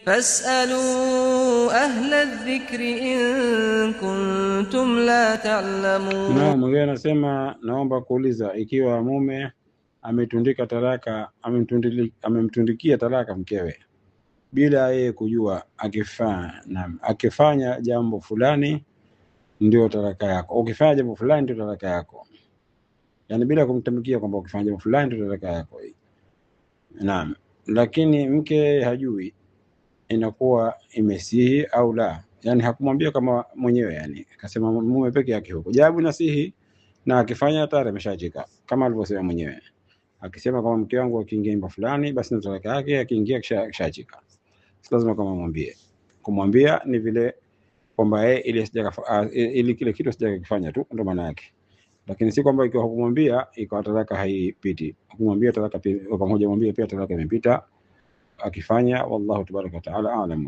Fasalu ahla dhikri in kuntum la ta'lamun. Na mwingine anasema naomba kuuliza, ikiwa mume ametundika talaka, amemtundikia talaka mkewe bila yeye kujua, akifanya jambo fulani ndio talaka yako, ukifanya jambo fulani ndio talaka yako, yani bila kumtamkia kwamba ukifanya jambo fulani ndio talaka yako. Naam, lakini mke hajui, inakuwa imesihi au la, yani hakumwambia kama mwenyewe, yani akasema mume peke yake huko, jawabu nasihi, na akifanya tayari ameshachika kama alivyosema mwenyewe, akisema kama mke wangu akiingia nyumba fulani basi ndio talaka yake, akiingia kishachika. Lazima kama kumwambia ni vile kwamba ili kile kitu sija kufanya tu, ndio maana yake, lakini si kwamba ikiwa hukumwambia ikawa talaka haipiti. Hukumwambia talaka pia pamoja, mwambie pia talaka imepita akifanya. Wallahu tabaraka wa taala a'lam.